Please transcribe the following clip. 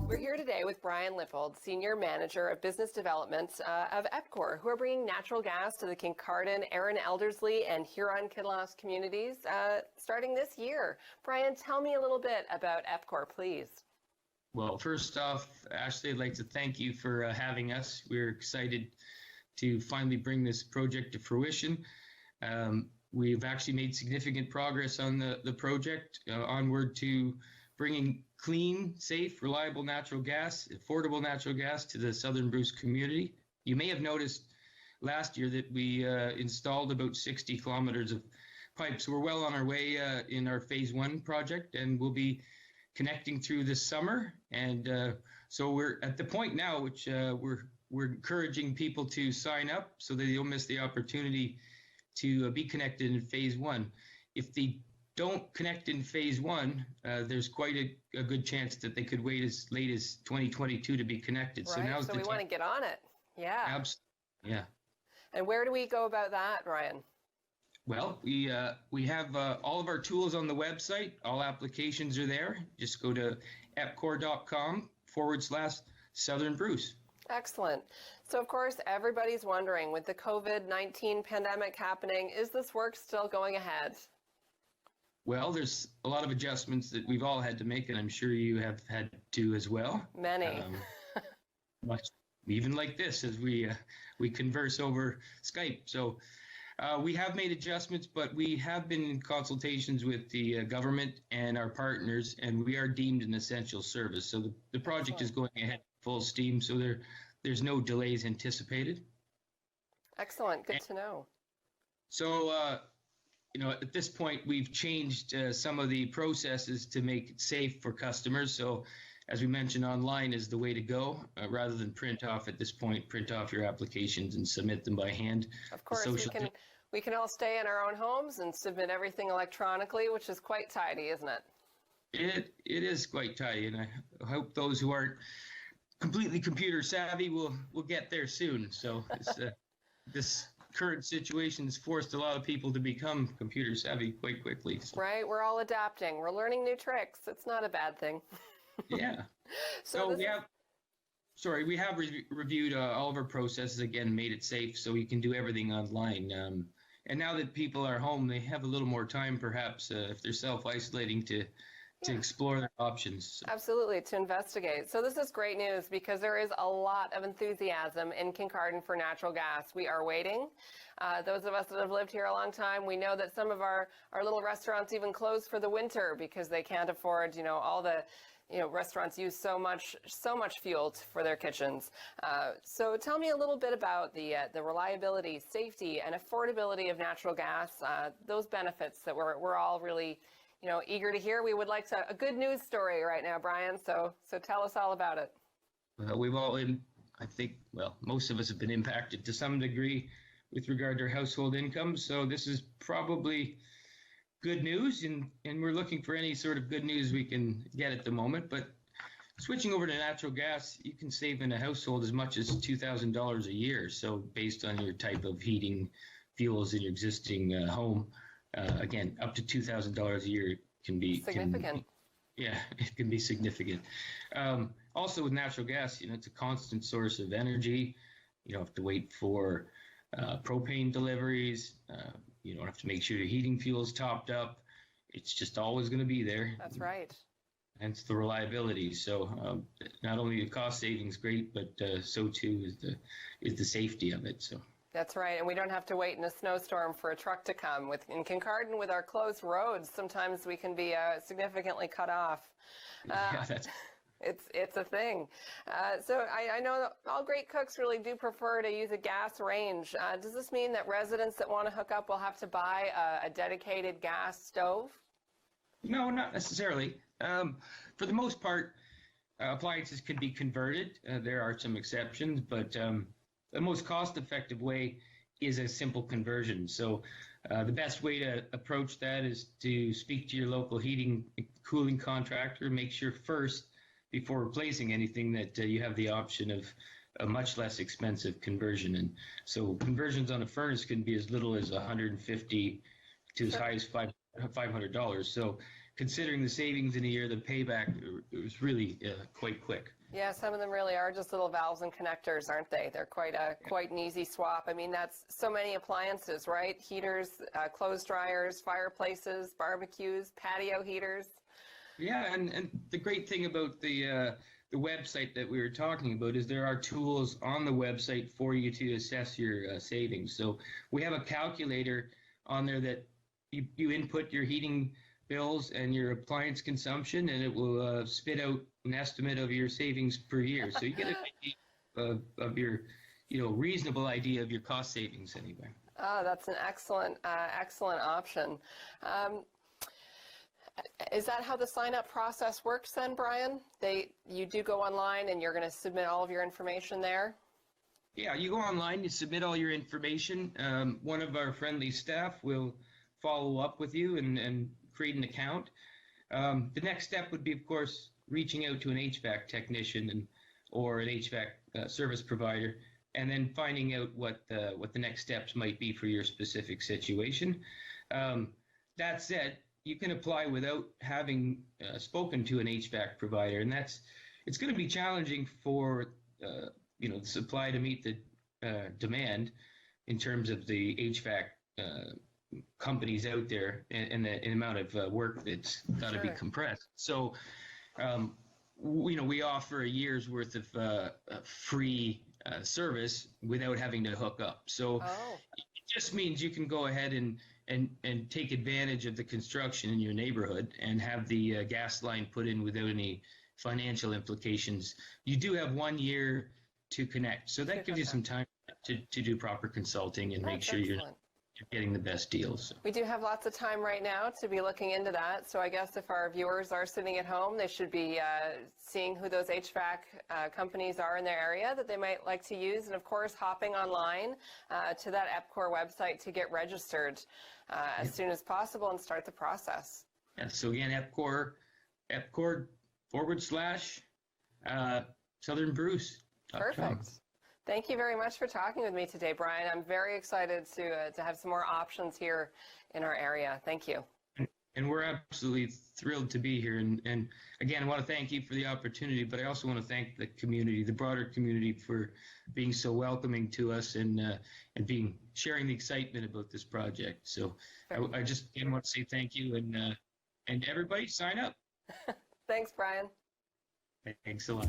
We're here today with Brian Lippold, Senior Manager of Business Development of EPCOR, who are bringing natural gas to the Kincardine, Erin Elderslie, and Huron-Kinloss communities starting this year. Brian, tell me a little bit about EPCOR, please. Well, first off, Ashley, I'd like to thank you for having us. We're excited to finally bring this project to fruition. We've actually made significant progress on the project, onward to bringing clean, safe, reliable natural gas, affordable natural gas to the Southern Bruce community. You may have noticed last year that we installed about 60 kilometers of pipes. We're well on our way in our phase one project, and we'll be connecting through this summer. And so we're at the point now, which we're encouraging people to sign up so that they don't miss the opportunity to be connected in phase one. If they don't connect in phase one, there's quite a good chance that they could wait as late as 2022 to be connected. Right. So now's the time. We want to get on it. Yeah. Absolutely. Yeah. And where do we go about that, Ryan? Well, we have all of our tools on the website. All applications are there. Just go to epcor.com/Southern Bruce. Excellent. So, of course, everybody's wondering, with the COVID-19 pandemic happening, is this work still going ahead? Well, there's a lot of adjustments that we've all had to make, and I'm sure you have had to as well. Many. Much, even like this, as we converse over Skype. So we have made adjustments, but we have been in consultations with the government and our partners, and we are deemed an essential service. So the project is going ahead full steam, so there's no delays anticipated. Excellent. Good to know. So, at this point, we've changed some of the processes to make it safe for customers. So, as we mentioned, online is the way to go. Rather than print off at this point, print off your applications and submit them by hand. Of course, we can all stay in our own homes and submit everything electronically, which is quite tidy, isn't it? It is quite tidy, and I hope those who aren't completely computer savvy will get there soon. So this current situation has forced a lot of people to become computer savvy quite quickly. So. Right, we're all adapting. We're learning new tricks. It's not a bad thing. Yeah. So we have reviewed all of our processes again, made it safe so you can do everything online. And now that people are home, they have a little more time, perhaps, if they're self-isolating to explore their options. Absolutely, to investigate. So this is great news because there is a lot of enthusiasm in Kincardine for natural gas. We are waiting. Those of us that have lived here a long time, we know that some of our little restaurants even close for the winter because they can't afford, all the, restaurants use so much fuel for their kitchens. So tell me a little bit about the reliability, safety, and affordability of natural gas, those benefits that we're all really eager to hear. We would like a good news story right now, Brian. So tell us all about it. We've all most of us have been impacted to some degree with regard to our household income. So this is probably good news, and we're looking for any sort of good news we can get at the moment. But switching over to natural gas, you can save in a household as much as $2,000 a year. So based on your type of heating fuels in your existing home. Again, up to $2,000 a year can be significant. It can be significant. Also with natural gas, it's a constant source of energy. You don't have to wait for propane deliveries. You don't have to make sure your heating fuel is topped up. It's just always going to be there. That's right. Hence the reliability. So not only the cost savings great, but so too is the safety of it. So. That's right, and we don't have to wait in a snowstorm for a truck to come. In Kincardine, with our closed roads, sometimes we can be significantly cut off. It's a thing. So I know that all great cooks really do prefer to use a gas range. Does this mean that residents that want to hook up will have to buy a dedicated gas stove? No, not necessarily. For the most part, appliances can be converted. There are some exceptions, but the most cost-effective way is a simple conversion. So the best way to approach that is to speak to your local heating and cooling contractor. Make sure first, before replacing anything, that you have the option of a much less expensive conversion. And so conversions on a furnace can be as little as $150 to as high as $500. So considering the savings in a year, the payback, it was really quite quick. Yeah, some of them really are just little valves and connectors, aren't they? They're quite an easy swap. I mean, that's so many appliances, right? Heaters, clothes dryers, fireplaces, barbecues, patio heaters. Yeah, and the great thing about the website that we were talking about is there are tools on the website for you to assess your savings. So we have a calculator on there that you input your heating bills and your appliance consumption, and it will spit out an estimate of your savings per year. So you get an idea of your, reasonable idea of your cost savings anyway. Oh, that's an excellent option. Is that how the sign-up process works then, Brian? You do go online and you're going to submit all of your information there? Yeah, you go online, you submit all your information. One of our friendly staff will follow up with you and create an account. The next step would be, of course, reaching out to an HVAC technician or an HVAC service provider, and then finding out what the next steps might be for your specific situation. That said, you can apply without having spoken to an HVAC provider, and it's going to be challenging for the supply to meet the demand in terms of the HVAC companies out there and the amount of work that's got to be compressed. So, we offer a year's worth of free service without having to hook up. So it just means you can go ahead and take advantage of the construction in your neighborhood and have the gas line put in without any financial implications. You do have 1 year to connect. So that gives you some time to do proper consulting and make sure you're getting the best deals. We do have lots of time right now to be looking into that. So I guess if our viewers are sitting at home, they should be seeing who those HVAC companies are in their area that they might like to use. And of course, hopping online to that EPCOR website to get registered as soon as possible and start the process. Yeah, so again, EPCOR /Southern Bruce. Perfect. Thank you very much for talking with me today, Brian. I'm very excited to have some more options here in our area. Thank you. And we're absolutely thrilled to be here. And again, I want to thank you for the opportunity, but I also want to thank the community, the broader community, for being so welcoming to us and sharing the excitement about this project. So I just again want to say thank you, and everybody sign up. Thanks, Brian. Thanks a lot.